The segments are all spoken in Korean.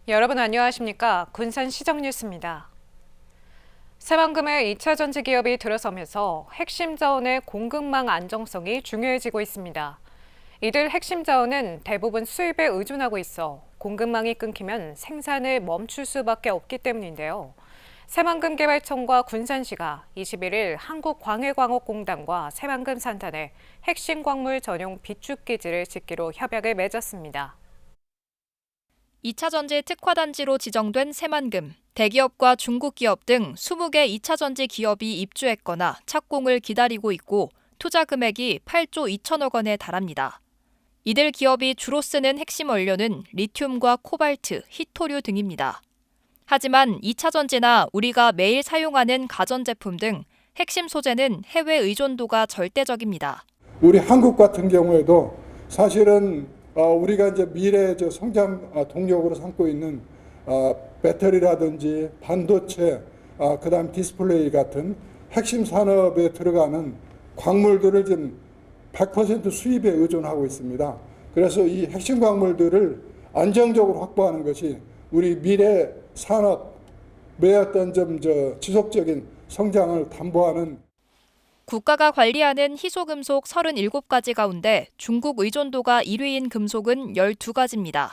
여러분 안녕하십니까? 군산시정 뉴스입니다. 새만금의 2차 전지 기업이 들어서면서 핵심 자원의 공급망 안정성이 중요해지고 있습니다. 이들 핵심 자원은 대부분 수입에 의존하고 있어 공급망이 끊기면 생산을 멈출 수밖에 없기 때문인데요. 새만금개발청과 군산시가 21일 한국광해광업공단과 새만금산단에 핵심 광물 전용 비축기지를 짓기로 협약을 맺었습니다. 2차 전지 특화단지로 지정된 새만금, 대기업과 중국 기업 등 20개 2차 전지 기업이 입주했거나 착공을 기다리고 있고 투자 금액이 8조 2천억 원에 달합니다. 이들 기업이 주로 쓰는 핵심 원료는 리튬과 코발트, 히토류 등입니다. 하지만 2차 전지나 우리가 매일 사용하는 가전제품 등 핵심 소재는 해외 의존도가 절대적입니다. 우리 한국 같은 경우에도 사실은 우리가 이제 미래의 성장 동력으로 삼고 있는 배터리라든지 반도체, 그다음 디스플레이 같은 핵심 산업에 들어가는 광물들을 지금 100% 수입에 의존하고 있습니다. 그래서 이 핵심 광물들을 안정적으로 확보하는 것이 우리 미래 산업의 어떤 지속적인 성장을 담보하는. 국가가 관리하는 희소금속 37가지 가운데 중국 의존도가 1위인 금속은 12가지입니다.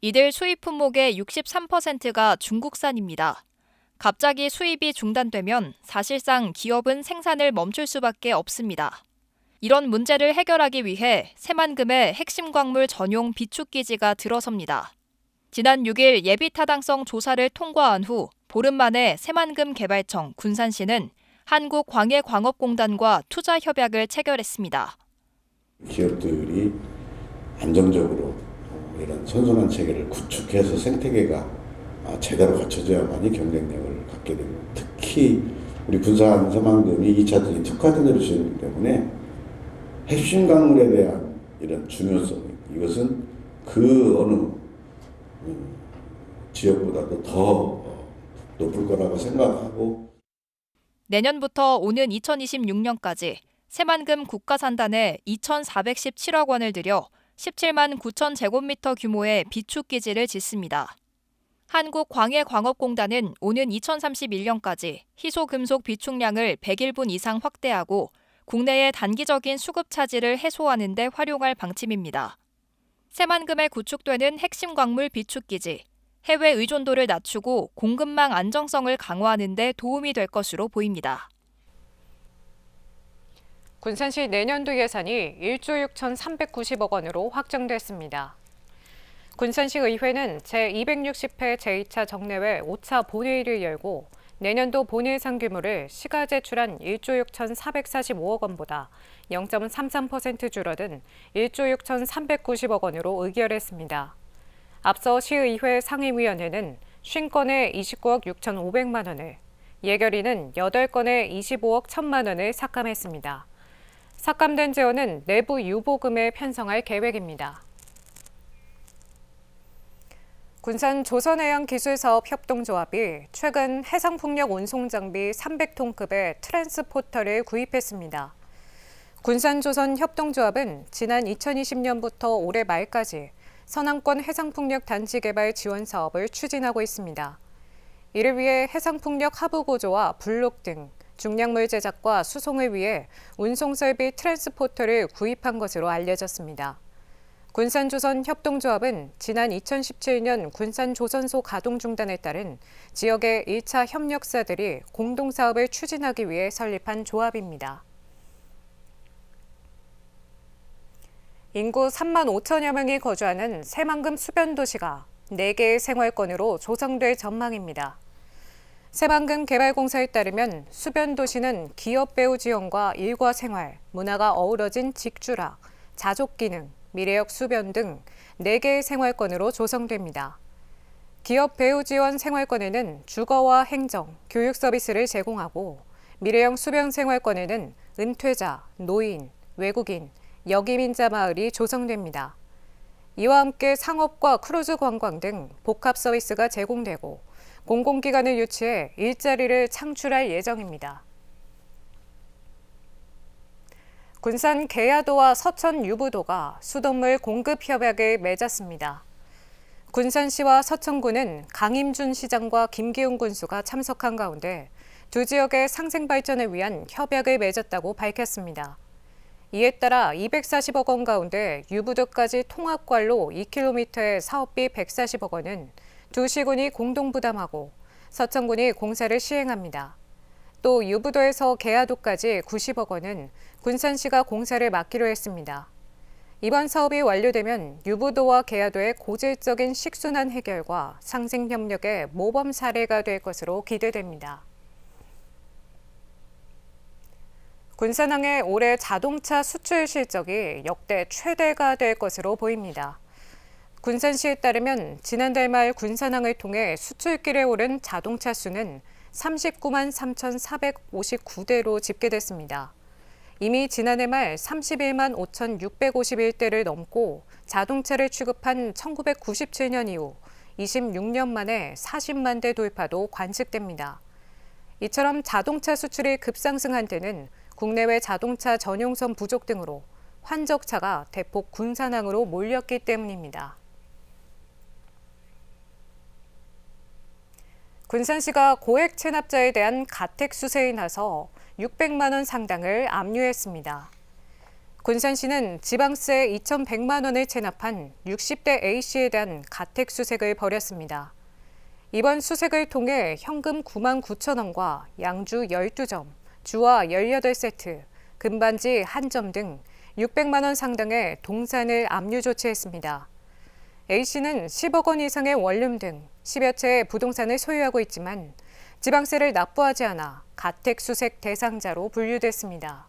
이들 수입 품목의 63%가 중국산입니다. 갑자기 수입이 중단되면 사실상 기업은 생산을 멈출 수밖에 없습니다. 이런 문제를 해결하기 위해 새만금의 핵심 광물 전용 비축기지가 들어섭니다. 지난 6일 예비타당성 조사를 통과한 후 보름 만에 새만금 개발청 군산시는 한국광해광업공단과 투자 협약을 체결했습니다. 기업들이 안정적으로 이런 선순환 체계를 구축해서 생태계가 제대로 갖춰져야만이 경쟁력을 갖게 되고, 특히 우리 군산 새만금이 2차 전지 특화단지로 지었기 때문에 핵심 광물에 대한 이런 중요성, 이것은 그 어느 지역보다도 더 높을 거라고 생각하고, 내년부터 오는 2026년까지 새만금 국가산단에 2,417억 원을 들여 17만 9천 제곱미터 규모의 비축기지를 짓습니다. 한국광해광업공단은 오는 2031년까지 희소금속 비축량을 101분 이상 확대하고 국내의 단기적인 수급 차질을 해소하는 데 활용할 방침입니다. 새만금에 구축되는 핵심 광물 비축기지, 해외 의존도를 낮추고 공급망 안정성을 강화하는 데 도움이 될 것으로 보입니다. 군산시 내년도 예산이 1조 6,390억 원으로 확정됐습니다. 군산시 의회는 제260회 제2차 정례회 5차 본회의를 열고 내년도 본 예산 규모를 시가 제출한 1조 6,445억 원보다 0.33% 줄어든 1조 6,390억 원으로 의결했습니다. 앞서 시의회 상임위원회는 50건에 29억 6,500만 원을, 예결위는 8건에 25억 1,000만 원을 삭감했습니다. 삭감된 재원은 내부 유보금에 편성할 계획입니다. 군산 조선해양기술사업협동조합이 최근 해상풍력 운송장비 300톤급의 트랜스포터를 구입했습니다. 군산조선협동조합은 지난 2020년부터 올해 말까지 서남권 해상풍력 단지 개발 지원 사업을 추진하고 있습니다. 이를 위해 해상풍력 하부 고조와 블록 등 중량물 제작과 수송을 위해 운송설비 트랜스포터를 구입한 것으로 알려졌습니다. 군산조선협동조합은 지난 2017년 군산조선소 가동 중단에 따른 지역의 1차 협력사들이 공동사업을 추진하기 위해 설립한 조합입니다. 인구 3만 5천여 명이 거주하는 새만금 수변도시가 4개의 생활권으로 조성될 전망입니다. 새만금 개발공사에 따르면 수변도시는 기업 배후 지원과 일과 생활, 문화가 어우러진 직주락, 자족기능, 미래역 수변 등 4개의 생활권으로 조성됩니다. 기업 배후 지원 생활권에는 주거와 행정, 교육 서비스를 제공하고 미래형 수변 생활권에는 은퇴자, 노인, 외국인, 여기민자 마을이 조성됩니다. 이와 함께 상업과 크루즈 관광 등 복합 서비스가 제공되고 공공기관을 유치해 일자리를 창출할 예정입니다. 군산 계야도와 서천 유부도가 수돗물 공급 협약을 맺었습니다. 군산시와 서천군은 강임준 시장과 김기훈 군수가 참석한 가운데 두 지역의 상생 발전을 위한 협약을 맺었다고 밝혔습니다. 이에 따라 240억 원 가운데 유부도까지 통합관로 2km의 사업비 140억 원은 두 시군이 공동 부담하고 서천군이 공사를 시행합니다. 또 유부도에서 계야도까지 90억 원은 군산시가 공사를 맡기로 했습니다. 이번 사업이 완료되면 유부도와 계야도의 고질적인 식순환 해결과 상생 협력의 모범 사례가 될 것으로 기대됩니다. 군산항의 올해 자동차 수출 실적이 역대 최대가 될 것으로 보입니다. 군산시에 따르면 지난달 말 군산항을 통해 수출길에 오른 자동차 수는 39만 3,459대로 집계됐습니다. 이미 지난해 말 31만 5,651대를 넘고 자동차를 취급한 1997년 이후 26년 만에 40만 대 돌파도 관측됩니다. 이처럼 자동차 수출이 급상승한 데는 국내외 자동차 전용선 부족 등으로 환적차가 대폭 군산항으로 몰렸기 때문입니다. 군산시가 고액 체납자에 대한 가택 수세에 나서 600만 원 상당을 압류했습니다. 군산시는 지방세 2,100만 원을 체납한 60대 A씨에 대한 가택 수색을 벌였습니다. 이번 수색을 통해 현금 9만 9천 원과 양주 12점, 주화 18세트, 금반지 1점 등 600만 원 상당의 동산을 압류 조치했습니다. A씨는 10억 원 이상의 원룸 등 10여 채의 부동산을 소유하고 있지만 지방세를 납부하지 않아 가택 수색 대상자로 분류됐습니다.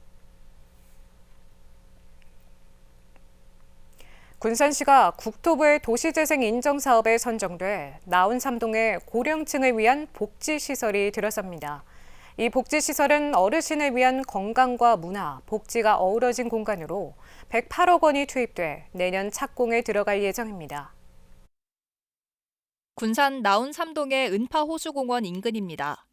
군산시가 국토부의 도시재생 인정사업에 선정돼 나운삼동의 고령층을 위한 복지시설이 들어섭니다. 이 복지시설은 어르신을 위한 건강과 문화, 복지가 어우러진 공간으로 108억 원이 투입돼 내년 착공에 들어갈 예정입니다. 군산 나운삼동의 은파호수공원 인근입니다.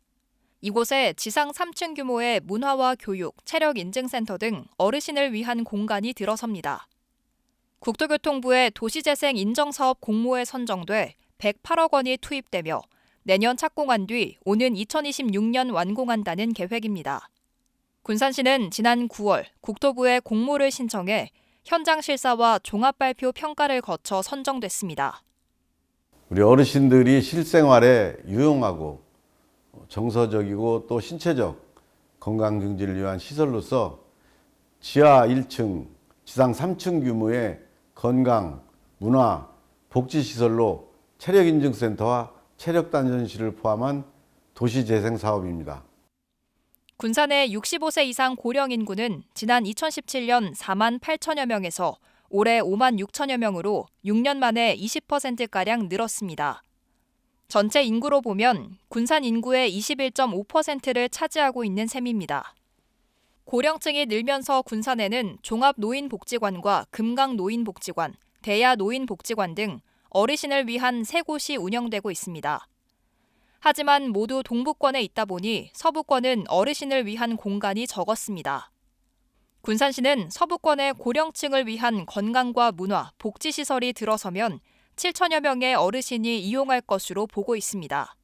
이곳에 지상 3층 규모의 문화와 교육, 체력인증센터 등 어르신을 위한 공간이 들어섭니다. 국토교통부의 도시재생 인정사업 공모에 선정돼 108억 원이 투입되며 내년 착공한 뒤 오는 2026년 완공한다는 계획입니다. 군산시는 지난 9월 국토부에 공모를 신청해 현장 실사와 종합발표 평가를 거쳐 선정됐습니다. 우리 어르신들이 실생활에 유용하고 정서적이고 또 신체적 건강 증진을 위한 시설로서 지하 1층, 지상 3층 규모의 건강, 문화, 복지시설로 체력인증센터와 체력단전실을 포함한 도시재생 사업입니다. 군산의 65세 이상 고령 인구는 지난 2017년 4만 8천여 명에서 올해 5만 6천여 명으로 6년 만에 20%가량 늘었습니다. 전체 인구로 보면 군산 인구의 21.5%를 차지하고 있는 셈입니다. 고령층이 늘면서 군산에는 종합노인복지관과 금강노인복지관, 대야노인복지관 등 어르신을 위한 3곳이 운영되고 있습니다. 하지만 모두 동부권에 있다 보니 서부권은 어르신을 위한 공간이 적었습니다. 군산시는 서부권의 고령층을 위한 건강과 문화, 복지시설이 들어서면 7천여 명의 어르신이 이용할 것으로 보고 있습니다.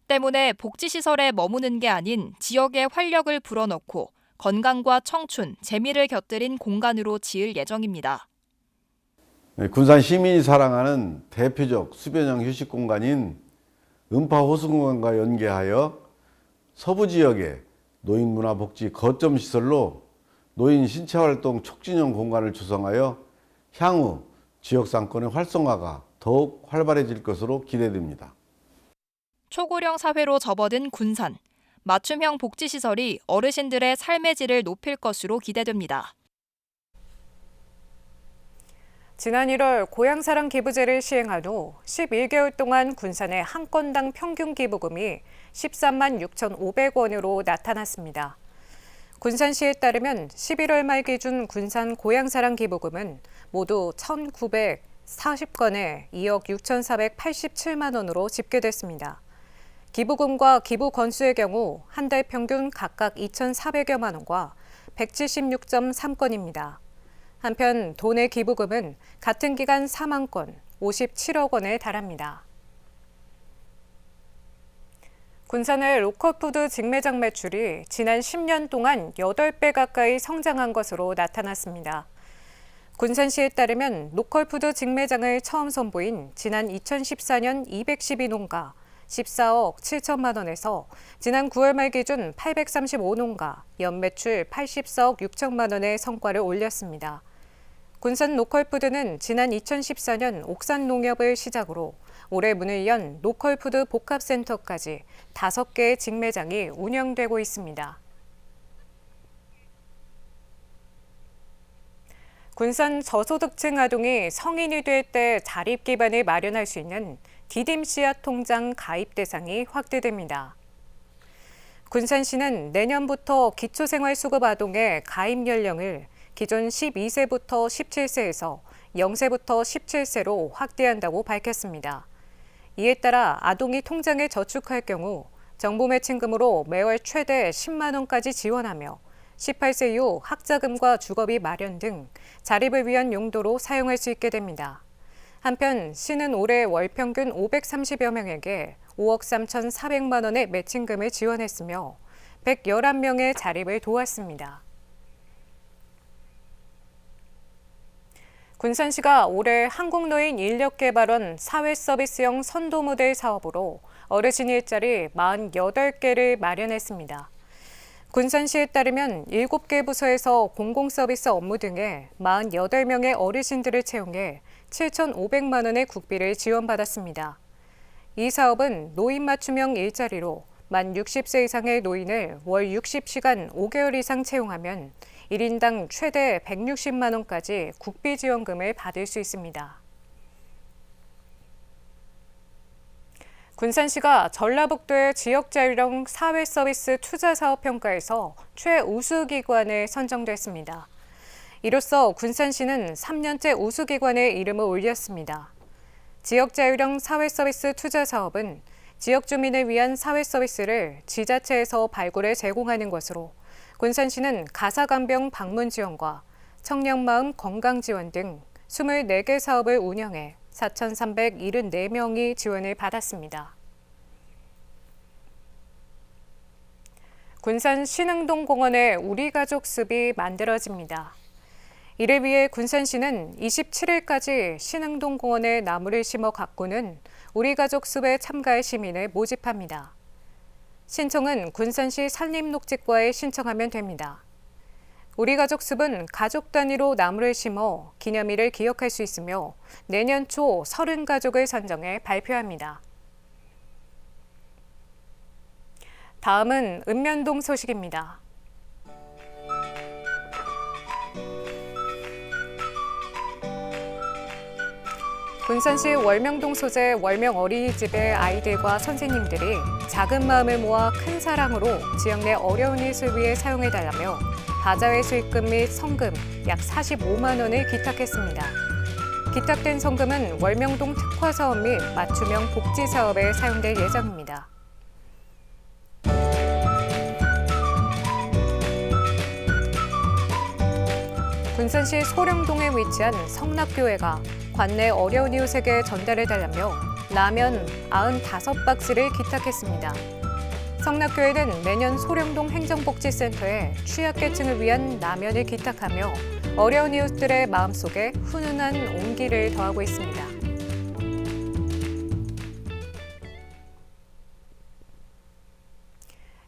때문에 복지시설에 머무는 게 아닌 지역의 활력을 불어넣고 건강과 청춘, 재미를 곁들인 공간으로 지을 예정입니다. 군산 시민이 사랑하는 대표적 수변형 휴식 공간인 은파호수공원과 연계하여 서부 지역의 노인문화복지 거점 시설로 노인 신체활동 촉진형 공간을 조성하여 향후 지역 상권의 활성화가 더욱 활발해질 것으로 기대됩니다. 초고령 사회로 접어든 군산. 맞춤형 복지시설이 어르신들의 삶의 질을 높일 것으로 기대됩니다. 지난 1월 고향사랑 기부제를 시행한 후 11개월 동안 군산의 한 건당 평균 기부금이 13만 6,500원으로 나타났습니다. 군산시에 따르면 11월 말 기준 군산 고향사랑 기부금은 모두 1,940건에 2억 6,487만 원으로 집계됐습니다. 기부금과 기부 건수의 경우 한 달 평균 각각 2,400여만 원과 176.3건입니다. 한편 도내 기부금은 같은 기간 4만 건, 57억 원에 달합니다. 군산의 로컬푸드 직매장 매출이 지난 10년 동안 8배 가까이 성장한 것으로 나타났습니다. 군산시에 따르면 로컬푸드 직매장을 처음 선보인 지난 2014년 212농가 14억 7천만 원에서 지난 9월 말 기준 835농가 연매출 84억 6천만 원의 성과를 올렸습니다. 군산 로컬푸드는 지난 2014년 옥산 농협을 시작으로 올해 문을 연 로컬푸드 복합센터까지 5개의 직매장이 운영되고 있습니다. 군산 저소득층 아동이 성인이 될 때 자립 기반을 마련할 수 있는 디딤 씨앗 통장 가입 대상이 확대됩니다. 군산시는 내년부터 기초생활수급 아동의 가입 연령을 기존 12세부터 17세에서 0세부터 17세로 확대한다고 밝혔습니다. 이에 따라 아동이 통장에 저축할 경우 정부 매칭금으로 매월 최대 10만 원까지 지원하며 18세 이후 학자금과 주거비 마련 등 자립을 위한 용도로 사용할 수 있게 됩니다. 한편 시는 올해 월 평균 530여 명에게 5억 3,400만 원의 매칭금을 지원했으며 111명의 자립을 도왔습니다. 군산시가 올해 한국노인 인력개발원 사회서비스형 선도모델 사업으로 어르신 일자리 48개를 마련했습니다. 군산시에 따르면 7개 부서에서 공공서비스 업무 등에 48명의 어르신들을 채용해 7,500만 원의 국비를 지원받았습니다. 이 사업은 노인 맞춤형 일자리로 만 60세 이상의 노인을 월 60시간 5개월 이상 채용하면 1인당 최대 160만 원까지 국비 지원금을 받을 수 있습니다. 군산시가 전라북도의 지역자율형 사회서비스 투자사업평가에서 최우수기관에 선정됐습니다. 이로써 군산시는 3년째 우수기관에 이름을 올렸습니다. 지역자율형 사회서비스 투자사업은 지역 주민을 위한 사회서비스를 지자체에서 발굴해 제공하는 것으로 군산시는 가사간병 방문 지원과 청년마음 건강 지원 등 24개 사업을 운영해 4,374명이 지원을 받았습니다. 군산 신흥동 공원에 우리 가족 숲이 만들어집니다. 이를 위해 군산시는 27일까지 신흥동 공원에 나무를 심어 가꾸는 우리 가족 숲에 참가할 시민을 모집합니다. 신청은 군산시 산림녹지과에 신청하면 됩니다. 우리 가족 숲은 가족 단위로 나무를 심어 기념일을 기억할 수 있으며 내년 초 30가족을 선정해 발표합니다. 다음은 읍면동 소식입니다. 군산시 월명동 소재 월명 어린이집의 아이들과 선생님들이 작은 마음을 모아 큰 사랑으로 지역 내 어려운 이웃을 위해 사용해달라며 바자회 수익금 및 성금 약 45만 원을 기탁했습니다. 기탁된 성금은 월명동 특화사업 및 맞춤형 복지사업에 사용될 예정입니다. 군산시 소령동에 위치한 성락교회가 관내 어려운 이웃에게 전달해달라며 라면 95박스를 기탁했습니다. 성락교회는 매년 소령동 행정복지센터에 취약계층을 위한 라면을 기탁하며 어려운 이웃들의 마음속에 훈훈한 온기를 더하고 있습니다.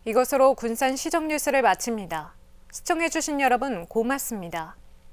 이것으로 군산 시정 뉴스를 마칩니다. 시청해주신 여러분 고맙습니다.